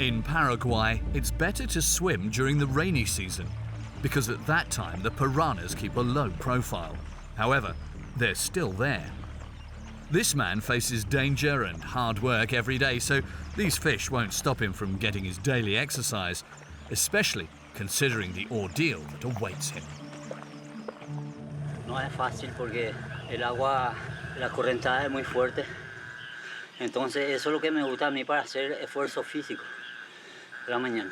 In Paraguay, it's better to swim during the rainy season because at that time the piranhas keep a low profile. However, they're still there. This man faces danger and hard work every day, so these fish won't stop him from getting his daily exercise, especially considering the ordeal that awaits him. No es fácil porque el agua, la correntada es muy fuerte. Entonces eso es lo que me gusta a mí para hacer esfuerzo físico de la mañana.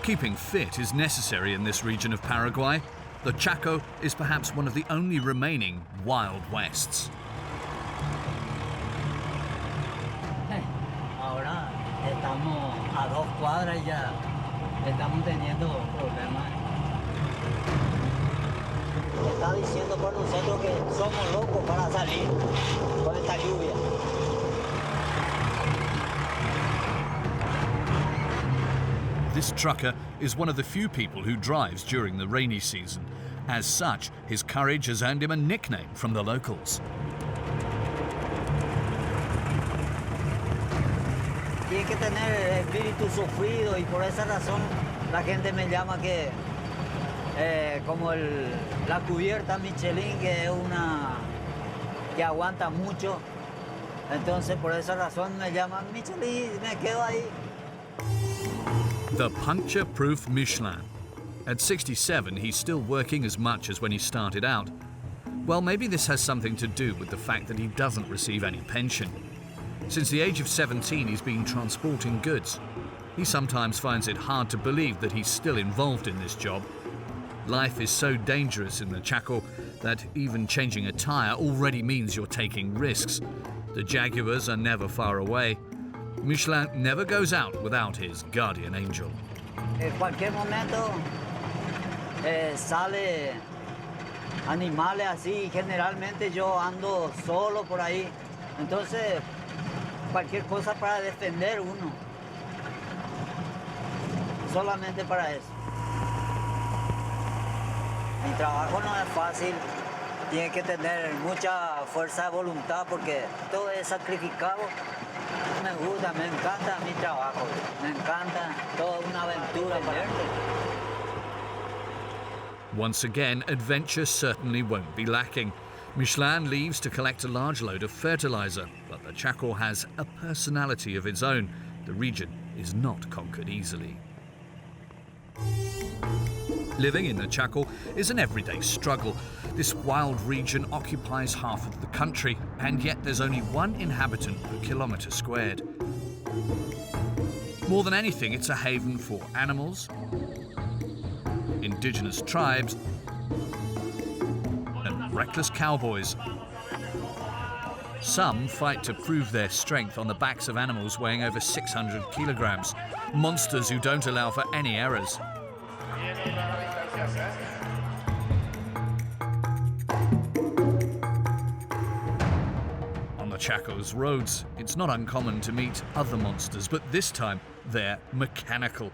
Keeping fit is necessary in this region of Paraguay. The Chaco is perhaps one of the only remaining Wild Wests. Ahora estamos a 2 cuadras y ya estamos teniendo problemas. Está diciendo por nosotros que somos locos para salir con esta lluvia. This trucker is one of the few people who drives during the rainy season. As such, his courage has earned him a nickname from the locals. Tiene que tener espíritu sufrido y por esa razón la gente me llama que como la cubierta Michelin, que es una que aguanta mucho. Entonces por esa razón me llaman Michelin y me quedo ahí. The puncture-proof Michelin. At 67, he's still working as much as when he started out. Well, maybe this has something to do with the fact that he doesn't receive any pension. Since the age of 17, he's been transporting goods. He sometimes finds it hard to believe that he's still involved in this job. Life is so dangerous in the Chaco that even changing a tire already means you're taking risks. The jaguars are never far away. Michelin never goes out without his guardian angel. En cualquier momento sale animales así, generalmente yo ando solo por ahí, entonces cualquier cosa para defender uno, solamente para eso. Mi trabajo no es fácil, tiene que tener mucha fuerza de voluntad porque todo es sacrificado. Me gusta, me encanta mi trabajo, me encanta, toda una aventura para mí. Once again, adventure certainly won't be lacking. Michelin leaves to collect a large load of fertilizer, but the Chaco has a personality of its own. The region is not conquered easily. Living in the Chaco is an everyday struggle. This wild region occupies half of the country, and yet there's only 1 inhabitant per kilometre squared. More than anything, it's a haven for animals, indigenous tribes, and reckless cowboys. Some fight to prove their strength on the backs of animals weighing over 600 kilograms, monsters who don't allow for any errors. On the Chaco's roads, it's not uncommon to meet other monsters, but this time they're mechanical.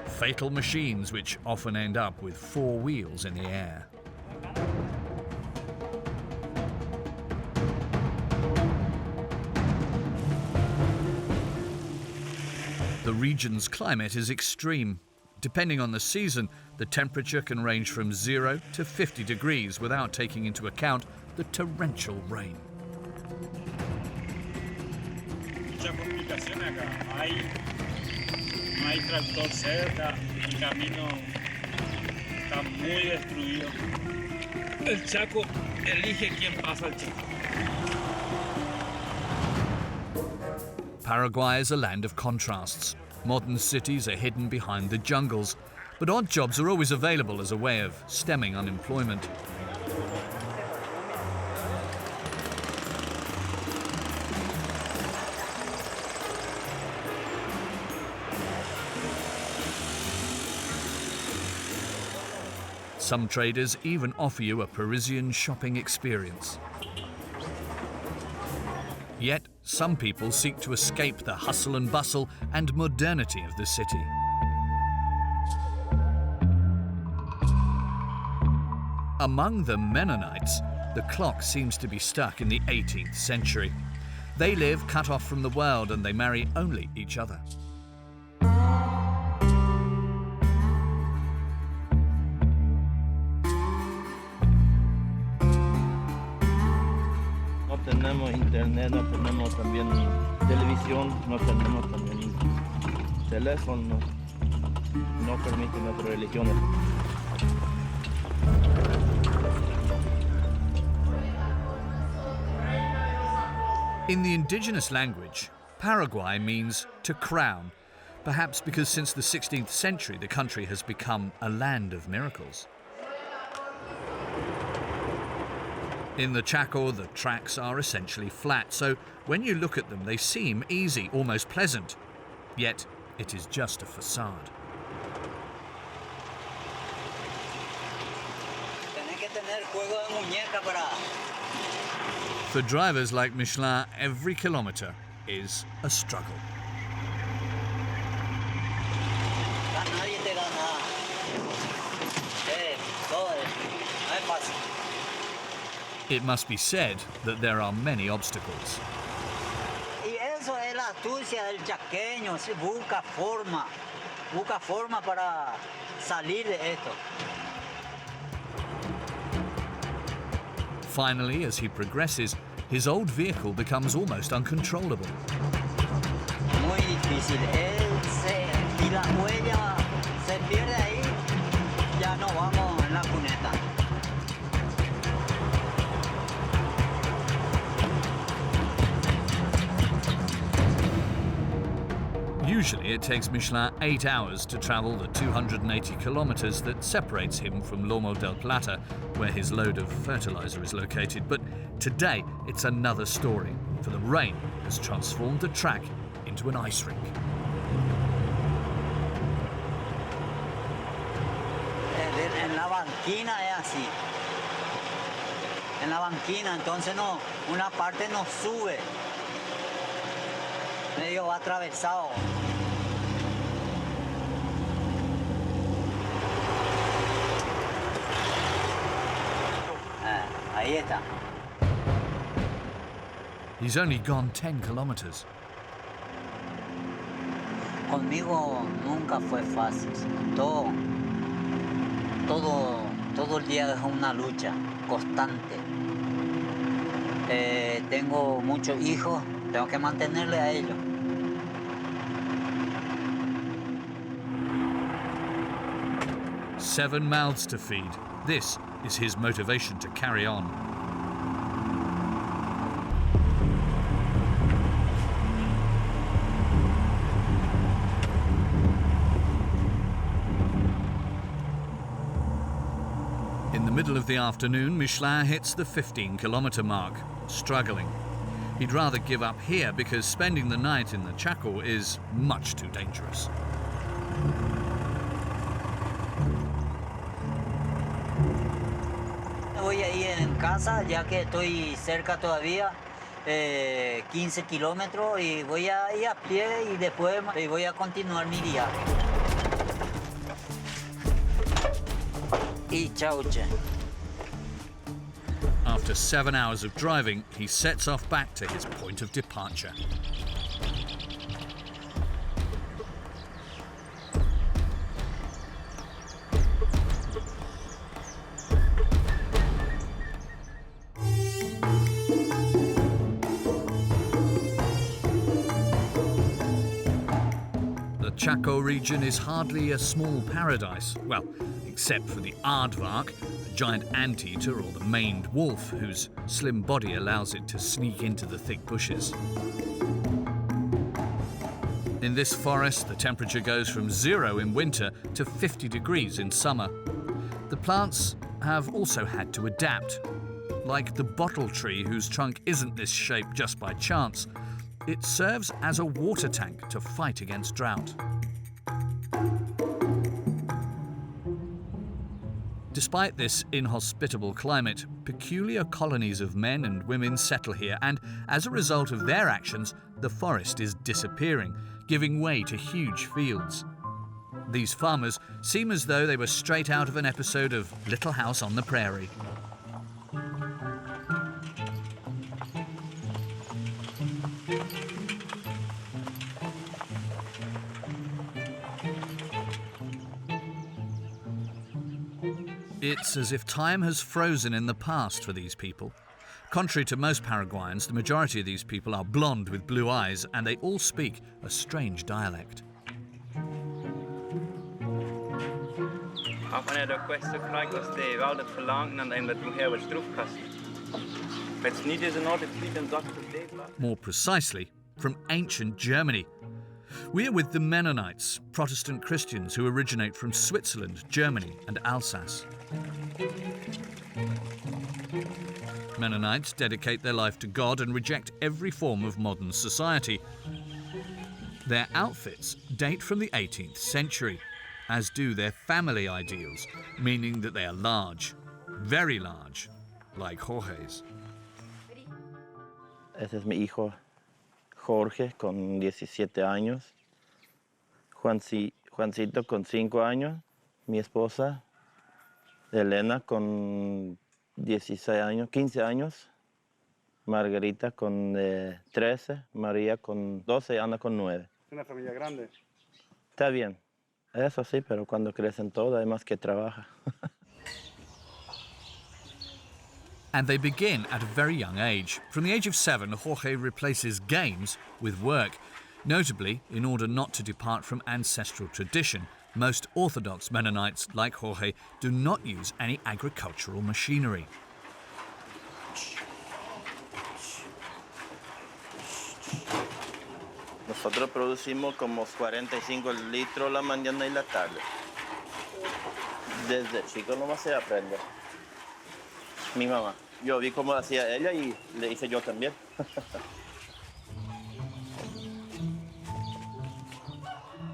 Fatal machines which often end up with 4 wheels in the air. The region's climate is extreme. Depending on the season, the temperature can range from 0 to 50 degrees without taking into account the torrential rain. Mucha complicación acá. No hay tractor cerca, el camino está muy destruido. El Chaco elige quién pasa al Chaco. Paraguay is a land of contrasts. Modern cities are hidden behind the jungles, but odd jobs are always available as a way of stemming unemployment. Some traders even offer you a Parisian shopping experience. Yet, some people seek to escape the hustle and bustle and modernity of the city. Among the Mennonites, the clock seems to be stuck in the 18th century. They live cut off from the world and they marry only each other. No tenemos internet, no tenemos también televisión, no tenemos también teléfono, no permite nuestra religión. In the indigenous language, Paraguay means to crown, perhaps because since the 16th century the country has become a land of miracles. In the Chaco, the tracks are essentially flat, so when you look at them they seem easy, almost pleasant. Yet it is just a facade. For drivers like Michelin, every kilometre is a struggle. It must be said that there are many obstacles. Y eso es la astucia del chaqueño, se busca forma para salir de esto. Finally, as he progresses, his old vehicle becomes almost uncontrollable. Muy difícil. Si la huella se pierde ahí, ya no vamos en la cuneta. Usually it takes Michelin 8 hours to travel the 280 kilometres that separates him from Lomo del Plata, where his load of fertiliser is located. But today it's another story, for the rain has transformed the track into an ice rink. En la banquina es así. En la banquina, entonces no, una parte no sube. Medio atravesado. Ahí está. He's only gone 10 kilometres. Conmigo nunca fue fácil. Todo el día es una lucha constante. Tengo muchos hijos, tengo que mantenerle a ellos. 7 mouths to feed. This is his motivation to carry on. In the middle of the afternoon, Michelin hits the 15-kilometre mark, struggling. He'd rather give up here because spending the night in the Chaco is much too dangerous. Voy a ir en casa ya que estoy cerca todavía, 15 kilómetros, y voy a ir a pie y después voy a continuar mi viaje. Y chau, che. After 7 hours of driving, he sets off back to his point of departure. The Chaco region is hardly a small paradise, well, except for the aardvark, a giant anteater, or the maned wolf, whose slim body allows it to sneak into the thick bushes. In this forest, the temperature goes from 0 in winter to 50 degrees in summer. The plants have also had to adapt. Like the bottle tree, whose trunk isn't this shape just by chance, it serves as a water tank to fight against drought. Despite this inhospitable climate, peculiar colonies of men and women settle here, and as a result of their actions, the forest is disappearing, giving way to huge fields. These farmers seem as though they were straight out of an episode of Little House on the Prairie. It's as if time has frozen in the past for these people. Contrary to most Paraguayans, the majority of these people are blonde with blue eyes, and they all speak a strange dialect. More precisely, from ancient Germany. We are with the Mennonites, Protestant Christians who originate from Switzerland, Germany, and Alsace. Mennonites dedicate their life to God and reject every form of modern society. Their outfits date from the 18th century, as do their family ideals, meaning that they are large, very large, like Jorge's. Ese es mi hijo Jorge con 17 años, Juancito con 5 años, mi esposa Elena con 16 años, 15 años, Margarita con 13, María con 12 y Ana con 9. Una familia grande. Está bien, eso sí, pero cuando crecen todos hay más que trabaja. And they begin at a very young age. From the age of 7, Jorge replaces games with work. Notably, in order not to depart from ancestral tradition, most Orthodox Mennonites, like Jorge, do not use any agricultural machinery. Nosotros producimos como 45 litros la mañana y la tarde. Desde chico nomás se aprende. Mi mamá. Yo vi cómo hacía ella y le hice yo también.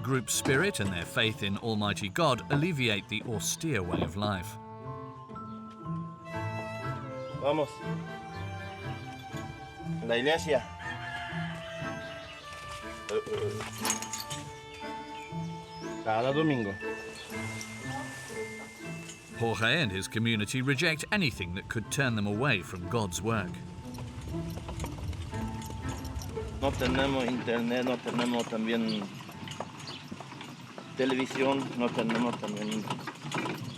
Group spirit and their faith in Almighty God alleviate the austere way of life. Vamos. La iglesia. Cada domingo. Jorge and his community reject anything that could turn them away from God's work. No tenemos internet, no tenemos también televisión, no tenemos también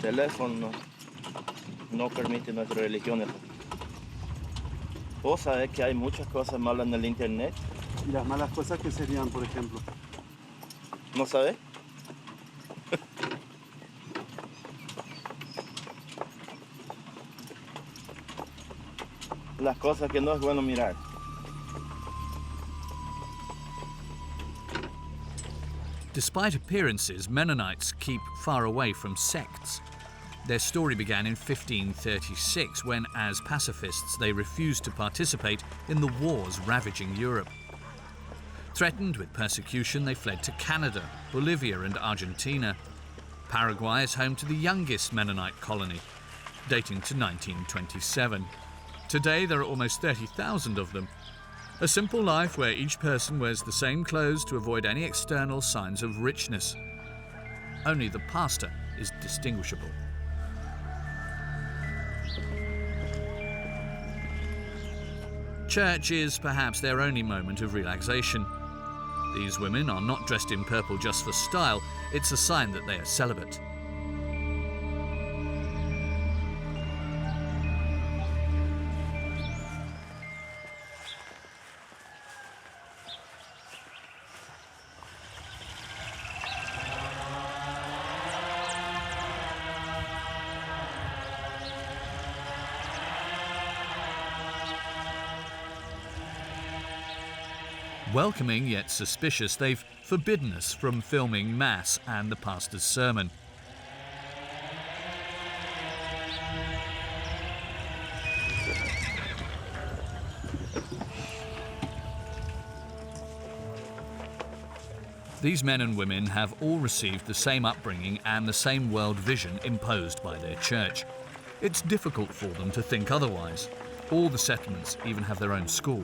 teléfono, no permite nuestra religión. Vos sabés que hay muchas cosas malas en el internet. ¿Y las malas cosas qué serían, por ejemplo? ¿No sabés? Las cosas que no es bueno mirar. Despite appearances, Mennonites keep far away from sects. Their story began in 1536 when, as pacifists, they refused to participate in the wars ravaging Europe. Threatened with persecution, they fled to Canada, Bolivia and Argentina. Paraguay is home to the youngest Mennonite colony, dating to 1927. Today there are almost 30,000 of them. A simple life where each person wears the same clothes to avoid any external signs of richness. Only the pastor is distinguishable. Church is perhaps their only moment of relaxation. These women are not dressed in purple just for style, it's a sign that they are celibate. Welcoming yet suspicious, they've forbidden us from filming Mass and the pastor's sermon. These men and women have all received the same upbringing and the same world vision imposed by their church. It's difficult for them to think otherwise. All the settlements even have their own school.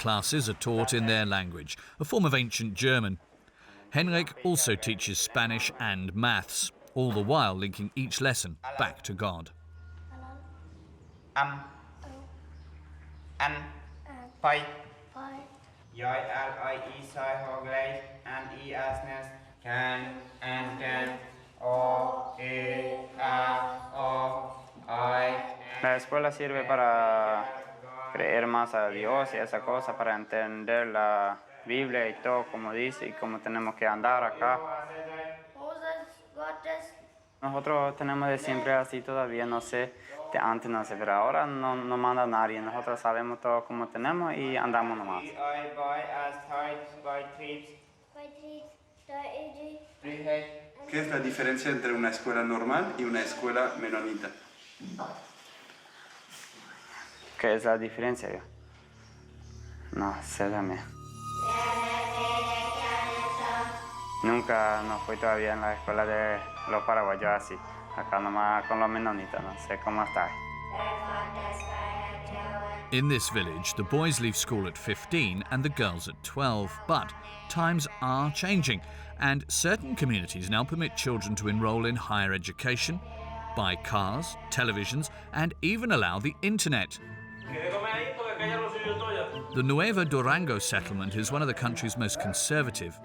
classes are taught in their language, a form of ancient German. Henrik also teaches Spanish and maths, all the while linking each lesson back to God. Pai. Yoi al I I sai hoglei and I asnes can and can o e a o I. La escuela sirve para creer más a Dios y esa cosa, para entender la Biblia y todo como dice y cómo tenemos que andar acá. Nosotros tenemos de siempre así todavía, no sé, de antes no sé, pero ahora no manda nadie. Nosotros sabemos todo como tenemos y andamos nomás. ¿Qué es la diferencia entre una escuela normal y una escuela menonita? ¿Qué es la diferencia? Yo? No sé también. Nunca no fui todavía en la escuela de los paraguayos así. Acá nomás con los mennonitas, no sé cómo está. In this village, the boys leave school at 15 and the girls at 12. But times are changing, and certain communities now permit children to enroll in higher education, buy cars, televisions, and even allow the internet. The Nueva Durango settlement is one of the country's most conservative.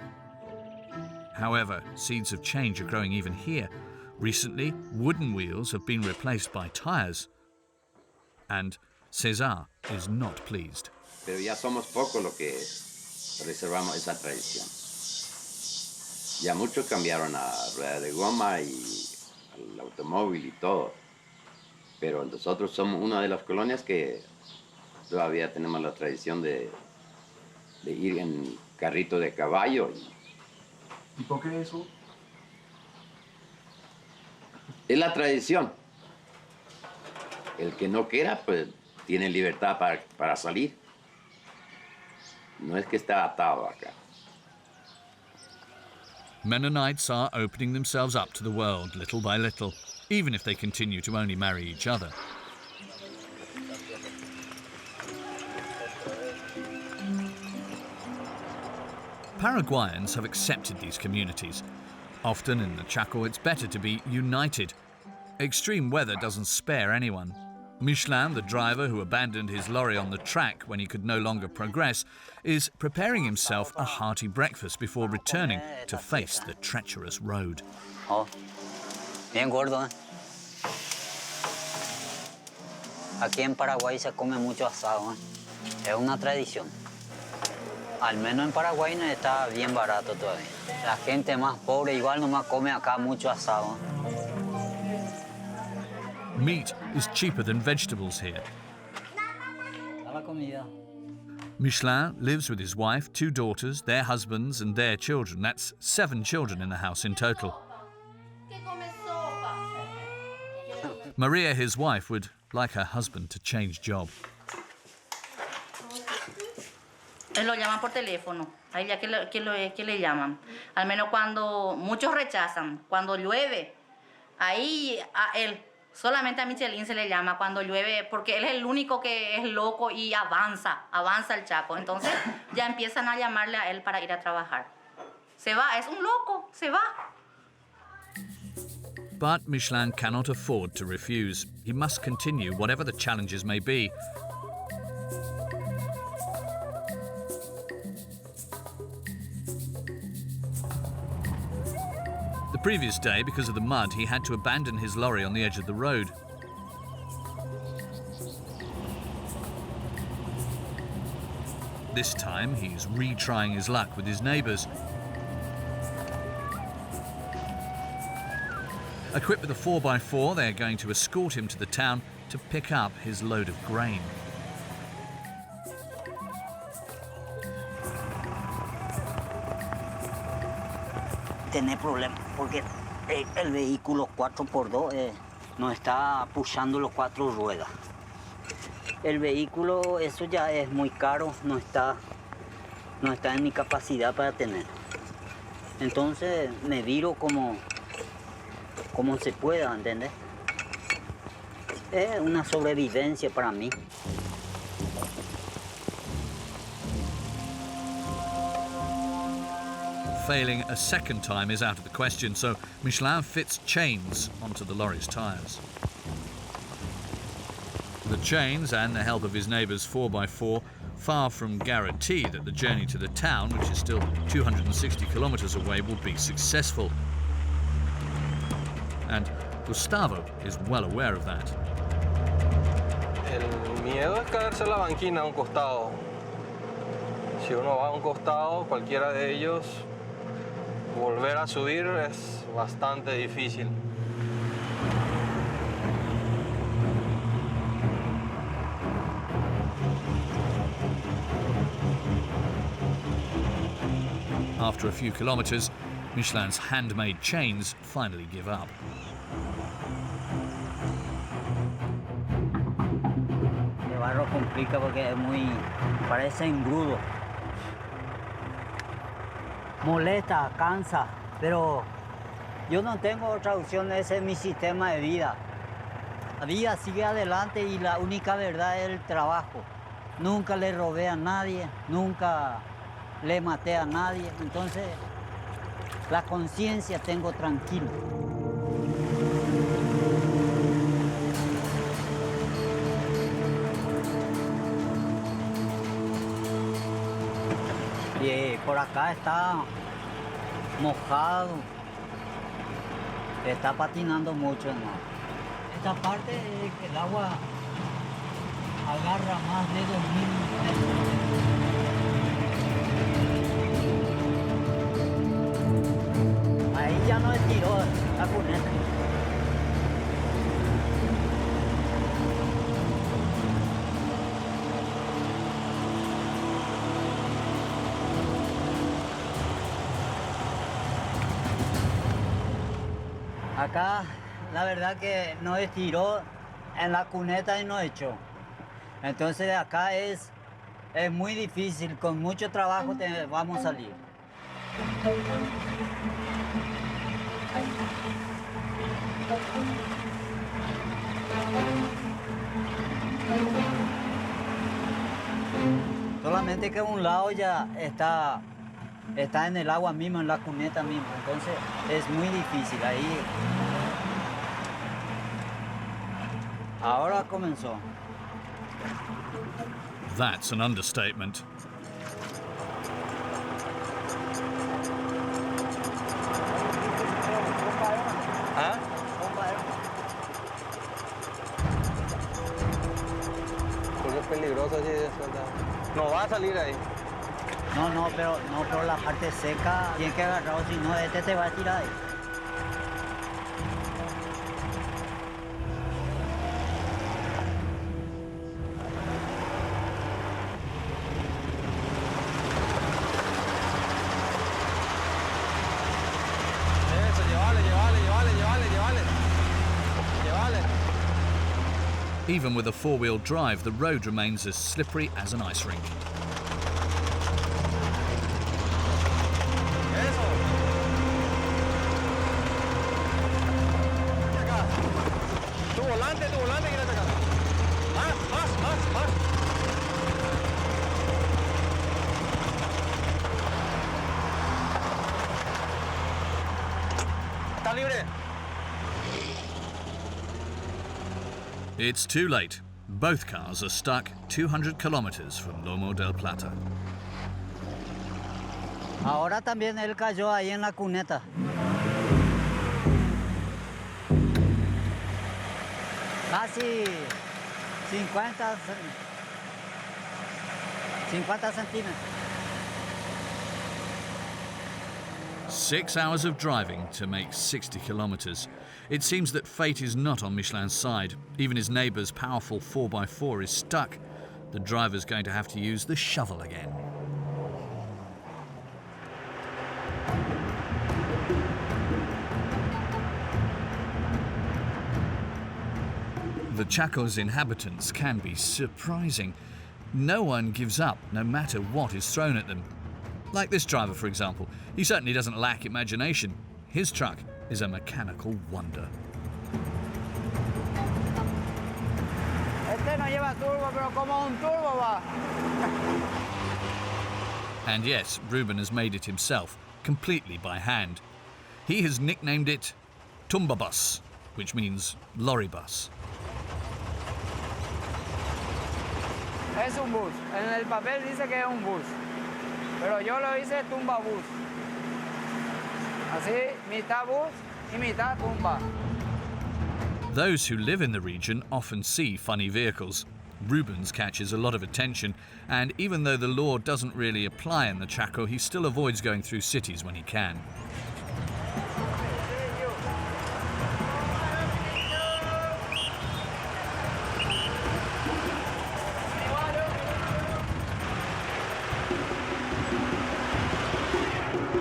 However, seeds of change are growing even here. Recently, wooden wheels have been replaced by tires. And César is not pleased. Pero ya somos pocos los que reservamos esa tradición. Ya muchos cambiaron a rueda de goma y al automóvil y todo. Pero nosotros somos una de las colonias que todavía tenemos la tradición de ir en carrito de caballo. ¿Y por qué eso? Es la tradición. El que no quiera, pues tiene libertad para salir. No es que está atado acá. Mennonites are opening themselves up to the world little by little, even if they continue to only marry each other. Paraguayans have accepted these communities. Often in the Chaco, it's better to be united. Extreme weather doesn't spare anyone. Michelin, the driver who abandoned his lorry on the track when he could no longer progress, is preparing himself a hearty breakfast before returning to face the treacherous road. Oh, bien gordo, ¿eh? Aquí en Paraguay se come mucho asado, ¿eh? Es una tradición. Al menos en Paraguay no está bien barato todavía. La gente más pobre igual nomás come acá mucho asado. Meat is cheaper than vegetables here. La comida. Michelin lives with his wife, 2 daughters, their husbands and their children. That's 7 children in the house in total. Maria, his wife, would like her husband to change job. Él lo llaman por teléfono, ahí ya que le llaman. Al menos cuando muchos rechazan, cuando llueve, ahí a él, solamente a Michelin se le llama cuando llueve, porque él es el único que es loco y avanza el Chaco. Entonces ya empiezan a llamarle a él para ir a trabajar. Se va, es un loco, se va. But Michelin cannot afford to refuse. He must continue, whatever the challenges may be. The previous day, because of the mud, he had to abandon his lorry on the edge of the road. This time, he's retrying his luck with his neighbours. Equipped with a 4x4, they're going to escort him to the town to pick up his load of grain. Tener problemas porque el vehículo 4x2 no está pushando los 4 ruedas. El vehículo, eso ya es muy caro, no está en mi capacidad para tener. Entonces me viro como se pueda, ¿entendés? Es una sobrevivencia para mí. failing a second time is out of the question, so Michelin fits chains onto the lorry's tyres. The chains and the help of his neighbour's 4x4 far from guarantee that the journey to the town, which is still 260 kilometres away, will be successful. And Gustavo is well aware of that. El miedo es caerse la banquina a un costado. Si uno va a un costado, cualquiera de ellos, volver a subir es bastante difícil. After a few kilometres, Michelin's handmade chains finally give up. El barro complica porque es parece engrudo. Molesta, cansa, pero yo no tengo otra opción, ese es mi sistema de vida. La vida sigue adelante y la única verdad es el trabajo. Nunca le robé a nadie, nunca le maté a nadie, entonces la conciencia tengo tranquilo. Y por acá está mojado, está patinando mucho, ¿no? Esta parte es que el agua agarra más de 2000 metros. Ahí ya no estiró la cuneta. Acá la verdad que no estiró en la cuneta y no echó. Entonces acá es muy difícil, con mucho trabajo vamos a salir. Solamente que un lado ya está en el agua mismo, en la cuneta mismo, entonces es muy difícil ahí. Ahora comenzó. That's an understatement. ¿Ah? Porque es peligroso así de suelta. No va a salir ahí. No, pero la parte seca tiene que agarrarlo, si no este te va a tirar ahí. Eso, llévale. Even with a four-wheel drive, the road remains as slippery as an ice rink. Tu volante, quiere atacar. Más. ¿Está libre? It's too late. Both cars are stuck 200 kilometers from Lomo del Plata. Ahora también él cayó ahí en la cuneta. Casi 50 centímetros. 6 hours of driving to make 60 kilometers. It seems that fate is not on Michelin's side. Even his neighbour's powerful 4x4 is stuck. The driver's going to have to use the shovel again. The Chaco's inhabitants can be surprising. No one gives up, no matter what is thrown at them. Like this driver, for example. He certainly doesn't lack imagination. His truck is a mechanical wonder. Este no lleva turbo, pero como un turbo va. And yes, Ruben has made it himself. completely by hand. He has nicknamed it Tumbabus, which means lorry bus. Es un bus. En el papel dice que es un bus, pero yo lo hice Tumbabus. Así, mitad bus y mitad tumba. Those who live in the region often see funny vehicles. Rubens catches a lot of attention, and even though the law doesn't really apply in the Chaco, he still avoids going through cities when he can.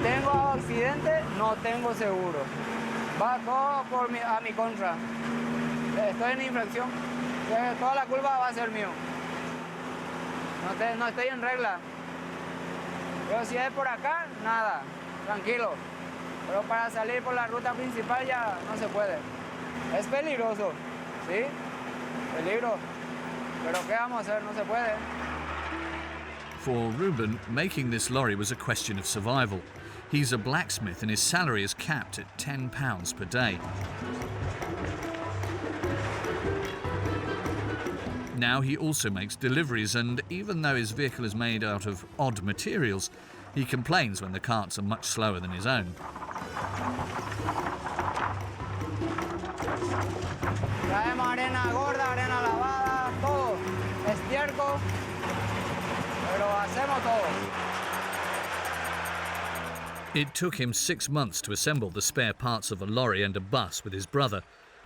Tengo accidente, no tengo seguro. Va todo a mi contra. Estoy en infracción. Toda la culpa va a ser mío. No estoy en regla. Pero si es por acá, nada. Tranquilo. Pero para salir por la ruta principal ya no se puede. Es peligroso. ¿Sí? Peligro. Pero ¿qué vamos a hacer? No se puede. For Ruben, making this lorry was a question of survival. He's a blacksmith and his salary is capped at £10 per day. Now he also makes deliveries, and even though his vehicle is made out of odd materials, he complains when the carts are much slower than his own. Traemos arena gorda, arena lavada, todo. Estiércol, pero hacemos todo. It took him 6 months to assemble the spare parts of a lorry and a bus with his brother,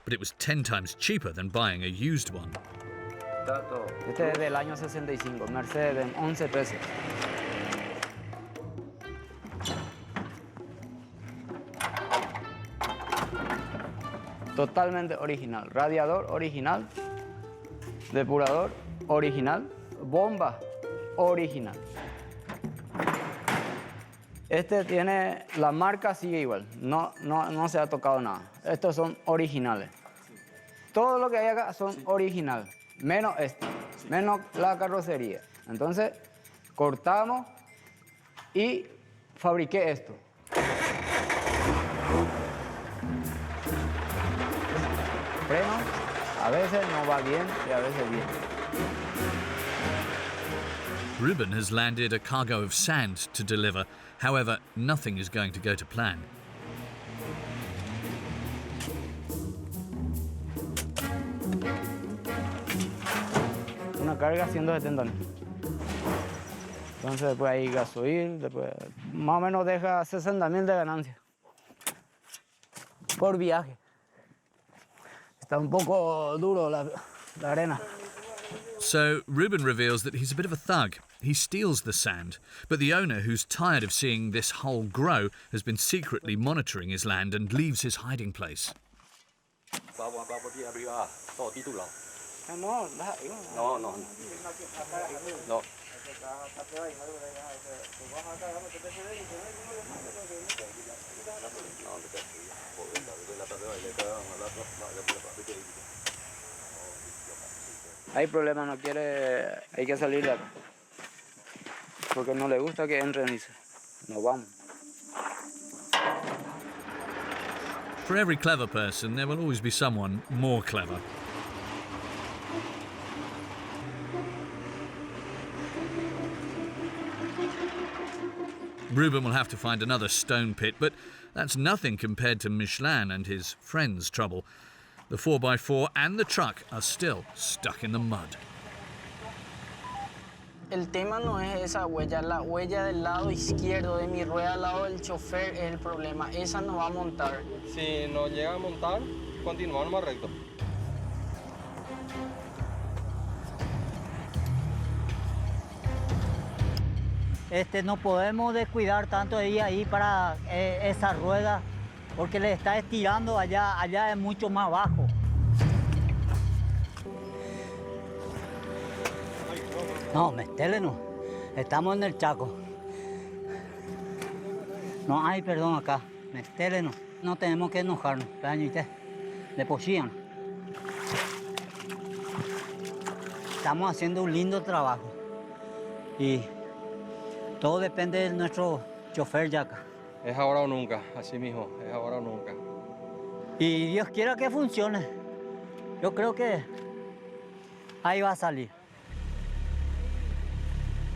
but it was 10 times cheaper than buying a used one. Este es del año 65, Mercedes 1113. Totalmente original. Radiador original. Depurador original. Bomba original. Este tiene, la marca sigue igual. No se ha tocado nada. Estos son originales. Todo lo que hay acá son originales. Menos esto, menos la carrocería. Entonces, cortamos y fabriqué esto. Freno, a veces no va bien y a veces bien. Ruben has landed a cargo of sand to deliver. However, nothing is going to go to plan. Una carga 170.000. Entonces después hay gasoil, después más o menos deja 60.000 de ganancia por viaje. Está un poco duro la arena. So Ruben reveals that he's a bit of a thug. He steals the sand, but the owner, who's tired of seeing this hole grow, has been secretly monitoring his land and leaves his hiding place. No. Hay problema, no quiere, hay que salir de acá. Porque no le gusta que entren, dice. Nos vamos. For every clever person, there will always be someone more clever. Ruben will have to find another stone pit, but that's nothing compared to Michelin and his friends' trouble. The 4x4 and the truck are still stuck in the mud. El tema no es esa huella, la huella del lado izquierdo de mi rueda al lado del chofer es el problema. Esa no va a montar. Si no llega a montar, continuamos más recto. No podemos descuidar tanto ahí para esa rueda, porque le está estirando allá es mucho más bajo. No, metele no. Estamos en el Chaco. No hay perdón acá. Metele no. No tenemos que enojarnos. Le pochían. Estamos haciendo un lindo trabajo. Y todo depende de nuestro chofer ya acá. Es ahora o nunca, así mismo, es ahora o nunca. Y Dios quiera que funcione. Yo creo que ahí va a salir.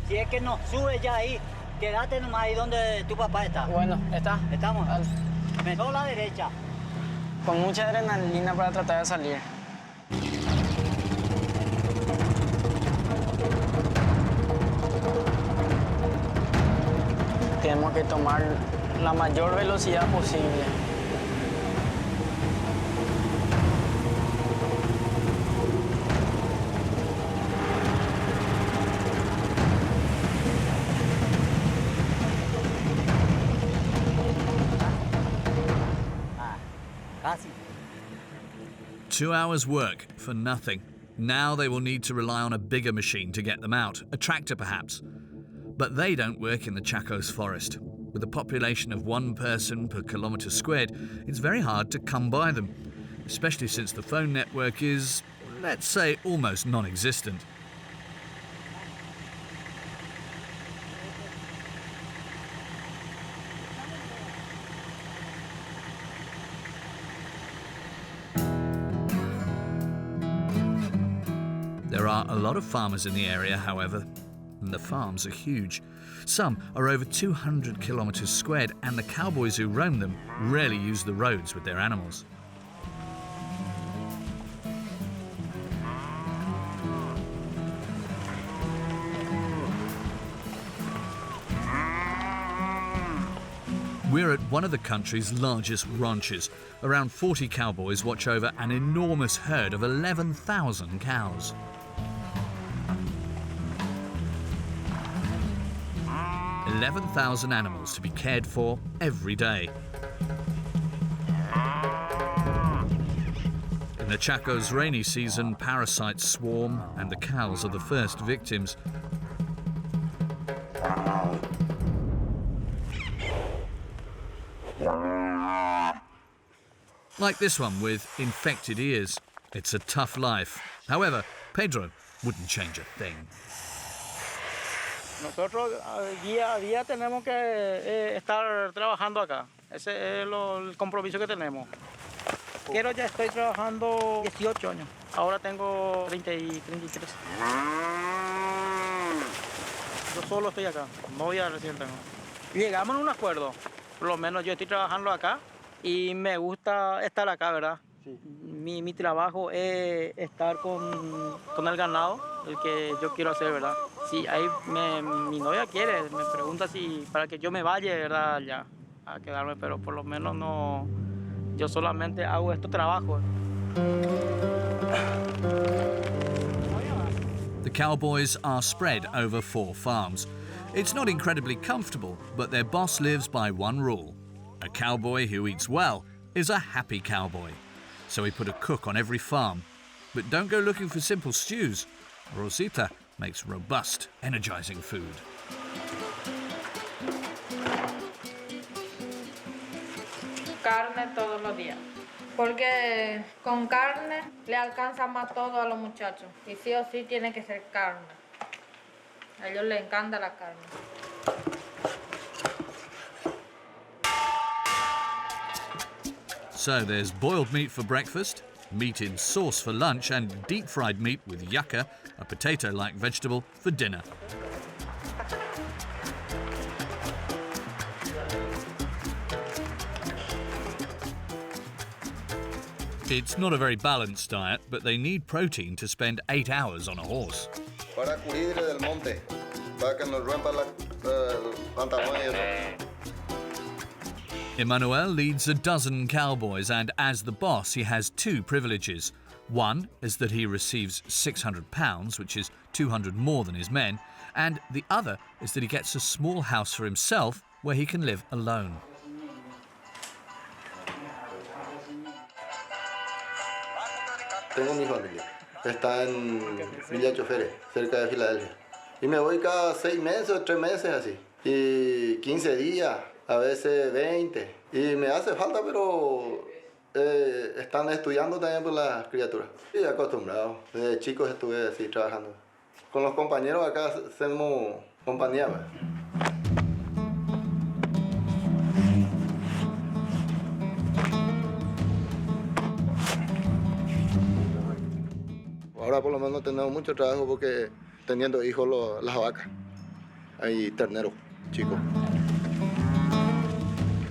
Si es que no sube ya ahí, quédate nomás ahí donde tu papá está. Bueno, está. Estamos. Dale. Mejor a la derecha. Con mucha adrenalina para tratar de salir. Tenemos que tomar la mayor velocidad posible. Casi. 2 hours work for nothing. Now they will need to rely on a bigger machine to get them out, a tractor perhaps. But they don't work in the Chaco's forest. With a population of 1 person per kilometre squared, it's very hard to come by them, especially since the phone network is, let's say, almost non-existent. There are a lot of farmers in the area, however, and the farms are huge. Some are over 200 kilometres squared, and the cowboys who roam them rarely use the roads with their animals. We're at one of the country's largest ranches. Around 40 cowboys watch over an enormous herd of 11,000 cows. 11,000 animals to be cared for every day. In the Chaco's rainy season, parasites swarm and the cows are the first victims. Like this one with infected ears. It's a tough life. However, Pedro wouldn't change a thing. Nosotros día a día tenemos que estar trabajando acá. Ese es el compromiso que tenemos. Pero ya estoy trabajando 18 años. Ahora tengo 30 y 33. Yo solo estoy acá. Novia recién tengo. Llegamos a un acuerdo. Por lo menos yo estoy trabajando acá y me gusta estar acá, ¿verdad? Sí. Mi trabajo es estar con el ganado, el que yo quiero hacer, ¿verdad? Si ahí mi novia quiere, me pregunta si para que yo me vaya, ¿verdad? Ya, a quedarme, pero por lo menos no, yo solamente hago este trabajo. The cowboys are spread over 4 farms. It's not incredibly comfortable, but their boss lives by one rule. A cowboy who eats well is a happy cowboy. So he put a cook on every farm. But don't go looking for simple stews. Rosita makes robust, energizing food. Carne todos los días. Porque con carne le alcanza más todo a los muchachos. Y sí o sí tiene que ser carne. A ellos les encanta la carne. So there's boiled meat for breakfast, meat in sauce for lunch, and deep-fried meat with yucca, a potato-like vegetable, for dinner. It's not a very balanced diet, but they need protein to spend 8 hours on a horse. Para cubrir del monte, para que nos rompa el pantalón y eso. Emmanuel leads a dozen cowboys, and as the boss, he has 2 privileges. One is that he receives £600, which is 200 more than his men, and the other is that he gets a small house for himself where he can live alone. Tengo mi familia. Está en Villa Choferes, cerca de Filadelfia. Y me voy cada 6 meses o 3 meses así. Y 15 días. A veces 20. Y me hace falta, pero están estudiando también por las criaturas. Y acostumbrado. Desde chicos estuve así trabajando. Con los compañeros acá hacemos compañía. Ahora por lo menos tenemos mucho trabajo porque teniendo hijos las vacas. Hay terneros, chicos.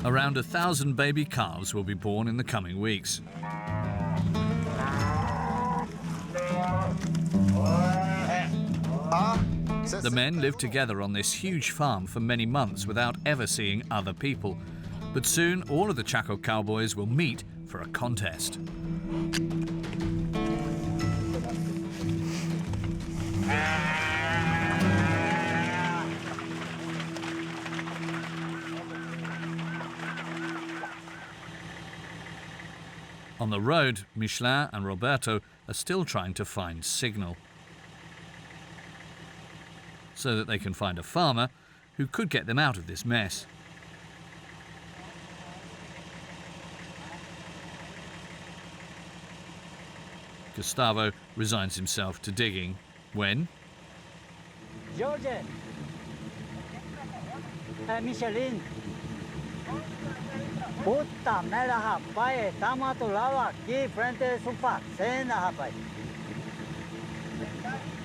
Around 1,000 baby calves will be born in the coming weeks. The men live together on this huge farm for many months without ever seeing other people. But soon all of the Chaco cowboys will meet for a contest. On the road, Michelin and Roberto are still trying to find signal, so that they can find a farmer who could get them out of this mess. Gustavo resigns himself to digging when... George, Michelin. Puta merda, rapaz, estamos a tu lado aqui, frente de su fazenda, rapaz.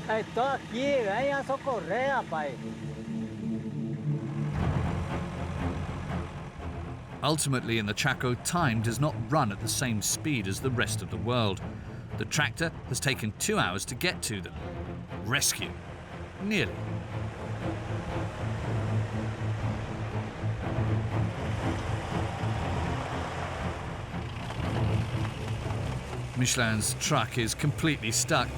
Estou aqui, venha socorrer, rapaz. Ultimately, in the Chaco, time does not run at the same speed as the rest of the world. The tractor has taken 2 hours to get to them. Rescue. Nearly. Michelin's truck is completely stuck.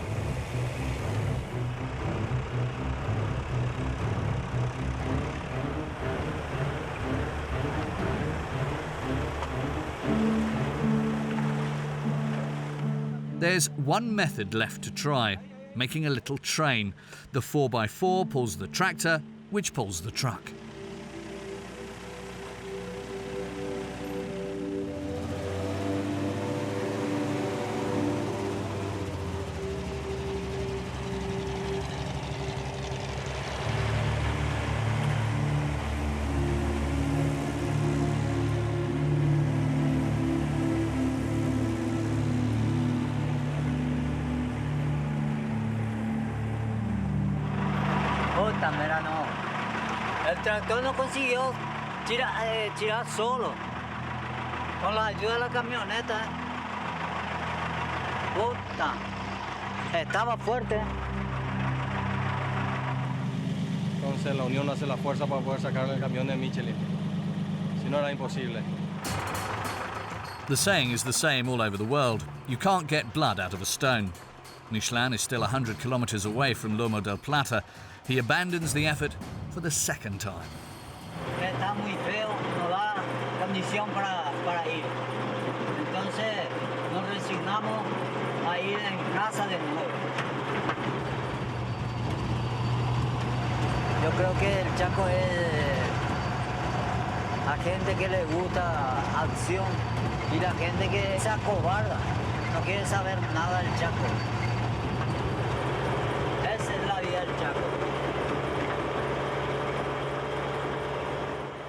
There's one method left to try, making a little train. The 4x4 pulls the tractor, which pulls the truck. Mira, no. El tractor no consiguió tirar solo, con la ayuda de la camioneta. Puta, estaba fuerte. Entonces la unión hace la fuerza para poder sacar el camión de Michelin. Si no era imposible. The saying is the same all over the world. You can't get blood out of a stone. Michelin is still 100 kilometers away from Lomo del Plata. He abandons the effort for the second time. Está muy feo, no da condición para ir. Entonces nos resignamos a ir en casa de nuevo. Yo creo que el Chaco es a gente que le gusta acción y la gente que se acobarda, no quiere saber nada del Chaco. Esa es la vida del Chaco.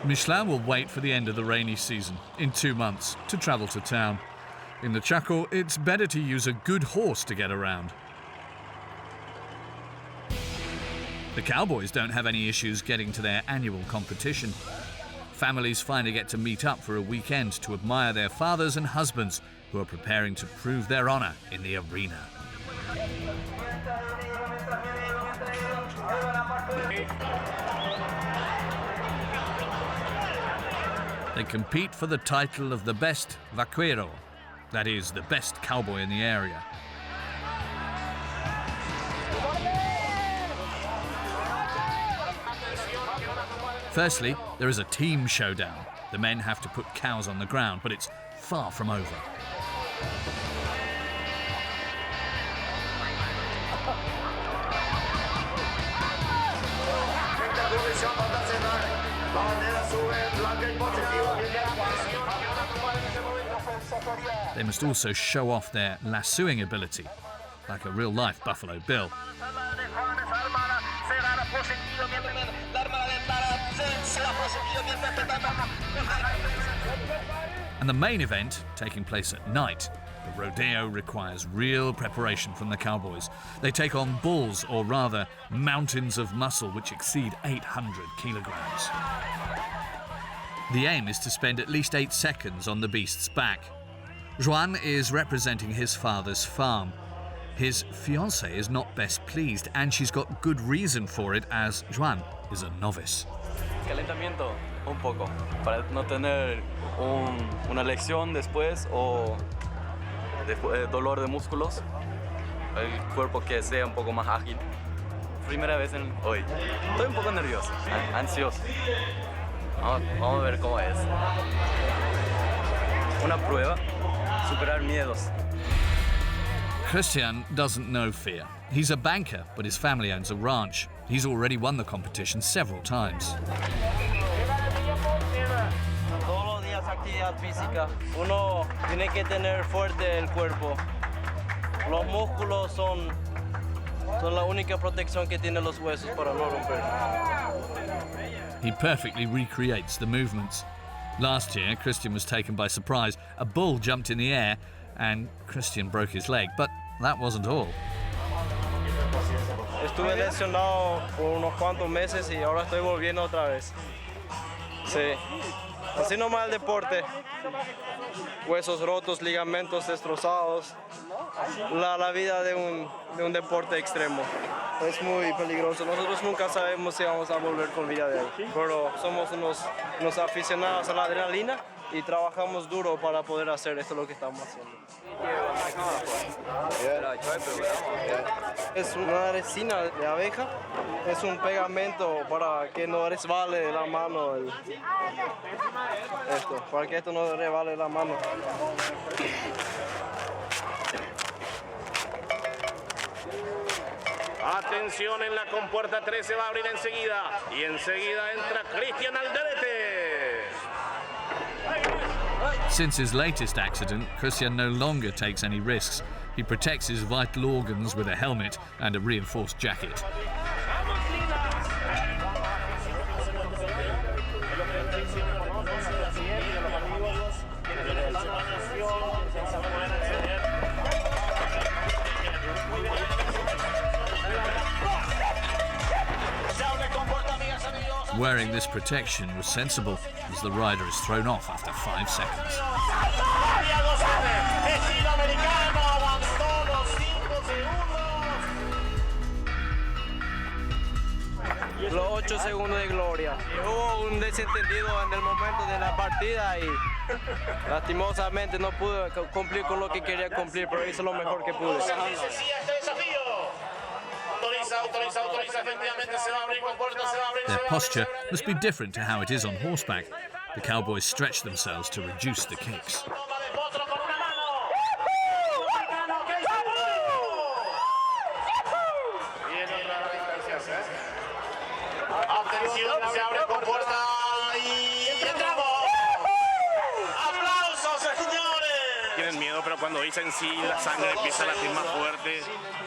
Michelin will wait for the end of the rainy season, in 2 months, to travel to town. In the Chaco, it's better to use a good horse to get around. The cowboys don't have any issues getting to their annual competition. Families finally get to meet up for a weekend to admire their fathers and husbands who are preparing to prove their honor in the arena. They compete for the title of the best vaquero, that is, the best cowboy in the area. Firstly, there is a team showdown. The men have to put cows on the ground, but it's far from over. They must also show off their lassoing ability, like a real-life Buffalo Bill. And the main event, taking place at night, The rodeo requires real preparation from the cowboys. They take on bulls, or rather, mountains of muscle which exceed 800 kilograms. The aim is to spend at least 8 seconds on the beast's back. Juan is representing his father's farm. His fiancée is not best pleased, and she's got good reason for it, as Juan is a novice. Calentamiento, un poco, para no tener una lesión después o dolor de músculos. El cuerpo que sea un poco más ágil. Primera vez hoy. Estoy un poco nervioso, ansioso. Vamos a ver cómo es. Una prueba, superar miedos. Christian doesn't know fear. He's a banker, but his family owns a ranch. He's already won the competition several times. Todos los días actividad física. Uno tiene que tener fuerte el cuerpo. Los músculos son la única protección que tienen los huesos para no romper. He perfectly recreates the movements. Last year, Christian was taken by surprise. A bull jumped in the air and Christian broke his leg, but that wasn't all. Estuve lesionado por unos cuantos meses y ahora estoy volviendo otra vez. Sí, así nomás el deporte. Huesos rotos, ligamentos destrozados. La vida de un deporte extremo. Es muy peligroso. Nosotros nunca sabemos si vamos a volver con vida de ahí. Pero somos unos aficionados a la adrenalina y trabajamos duro para poder hacer esto lo que estamos haciendo. Es una resina de abeja, es un pegamento para que no resbale la mano, para que esto no resbale la mano. Atención, en la compuerta 3 se va a abrir enseguida y enseguida entra Christian Alderete. Since his latest accident, Christian no longer takes any risks. He protects his vital organs with a helmet and a reinforced jacket. Wearing this protection was sensible, as the rider is thrown off after 5 seconds. Los 8 segundos de gloria. Hubo un desentendido en el momento de la partida y lastimosamente no pude cumplir con lo que quería cumplir, pero hice lo mejor que pude. Their posture must be different to how it is on horseback. The cowboys stretch themselves to reduce the kicks. Tienen miedo, pero cuando dicen sí, la sangre empieza a latir más fuerte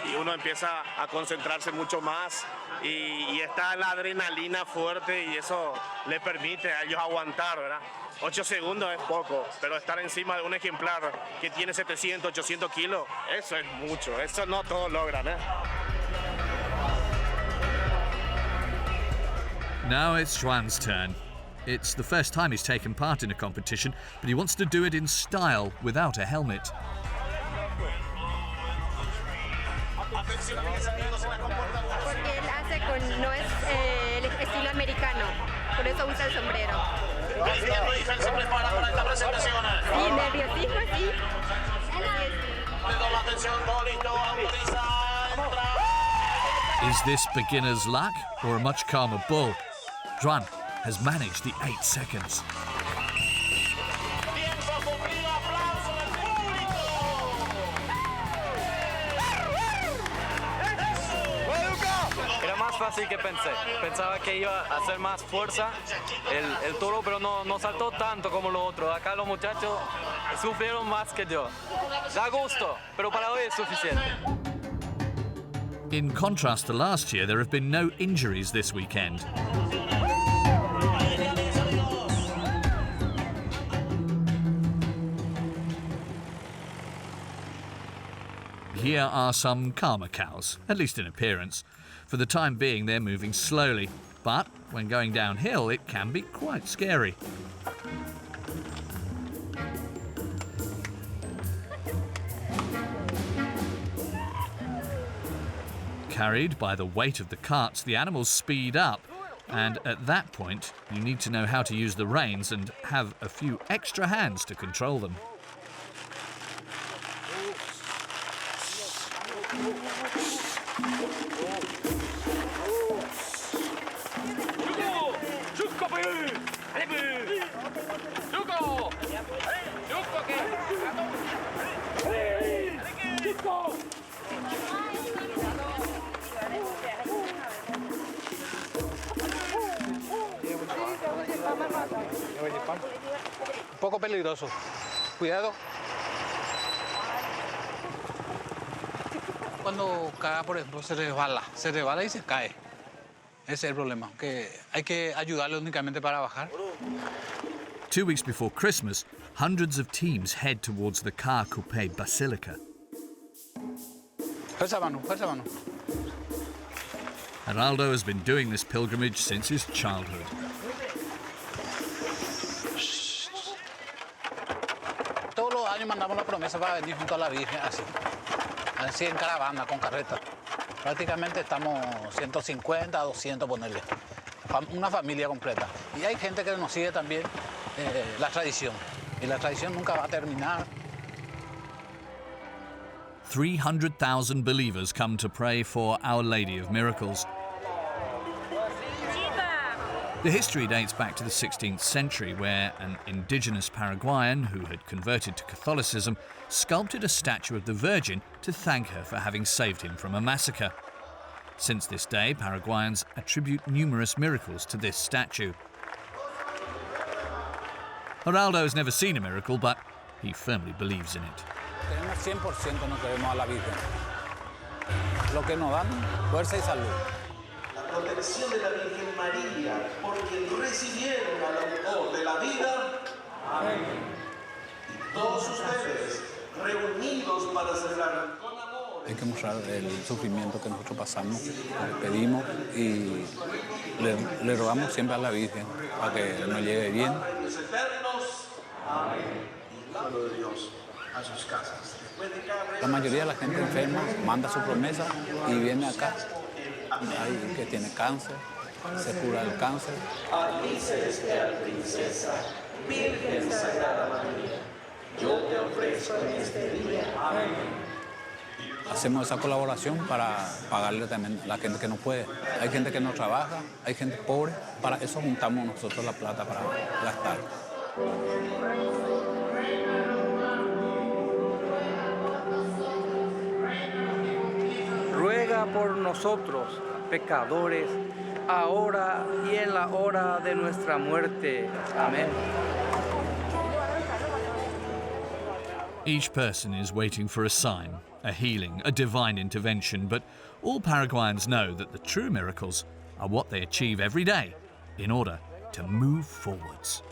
y uno empieza a concentrarse mucho más y está la adrenalina fuerte y eso le permite a ellos aguantar, ¿verdad? 8 segundos es poco, pero estar encima de un ejemplar que tiene 700, 800 kilos, eso es mucho, eso no todos logran, ¿eh? Now it's Juan's turn. It's the first time he's taken part in a competition, but he wants to do it in style without a helmet. Porque él hace no es el estilo americano, por eso usa el sombrero. ¿Se prepara para esta presentación? Sí, nerviosismo, sí. Toma atención, todo listo, autoriza, entra. Is this beginner's luck or a much calmer bull? Juan has managed the 8 seconds. Era más fácil que pensé. Pensaba que iba a hacer más fuerza el toro, pero no saltó tanto como los otros. Acá los muchachos sufrieron más que yo. Da gusto, pero para hoy es suficiente. In contrast to last year, there have been no injuries this weekend. here are some calmer cows, at least in appearance. For the time being, they're moving slowly, but when going downhill, it can be quite scary. Carried by the weight of the carts, the animals speed up, and at that point, you need to know how to use the reins and have a few extra hands to control them. Un poco peligroso. Cuidado. Cuando caga, por ejemplo, se resbala y se cae. Ese es el problema, que hay que ayudarle únicamente para bajar. 2 weeks before Christmas, hundreds of teams head towards the Caacupé Basilica. Fuerza mano, fuerza mano. Geraldo has been doing this pilgrimage since his childhood. Todos los años mandamos la promesa para venir junto a la Virgen así en caravana, con carreta. Prácticamente estamos 150 a 200, ponerle. Una familia completa. Y hay gente que nos sigue también la tradición. Y la tradición nunca va a terminar. 300,000 believers come to pray for Our Lady of Miracles. The history dates back to the 16th century, where an indigenous Paraguayan who had converted to Catholicism sculpted a statue of the Virgin to thank her for having saved him from a massacre. Since this day, Paraguayans attribute numerous miracles to this statue. Geraldo has never seen a miracle, but he firmly believes in it. Tenemos 100% no queremos a la Virgen. Lo que nos dan, fuerza y salud. La protección de la Virgen María, por quien recibieron al autor de la vida. Amén. Y todos ustedes, reunidos para celebrar con amor. Hay que mostrar el sufrimiento que nosotros pasamos, le pedimos y le rogamos siempre a la Virgen para que nos llegue bien. Amén. Y el pueblo de Dios a sus casas. La mayoría de la gente enferma manda su promesa y viene acá. Hay que tiene cáncer, se cura el cáncer. Aquí celestial princesa, Virgen Sagrada María, yo te ofrezco en este día. Amén. Hacemos esa colaboración para pagarle también a la gente que no puede. Hay gente que no trabaja, hay gente pobre. Para eso juntamos nosotros la plata para gastar. Ruega por nosotros, pecadores, ahora y en la hora de nuestra muerte. Amén. Each person is waiting for a sign, a healing, a divine intervention, but all Paraguayans know that the true miracles are what they achieve every day in order to move forwards.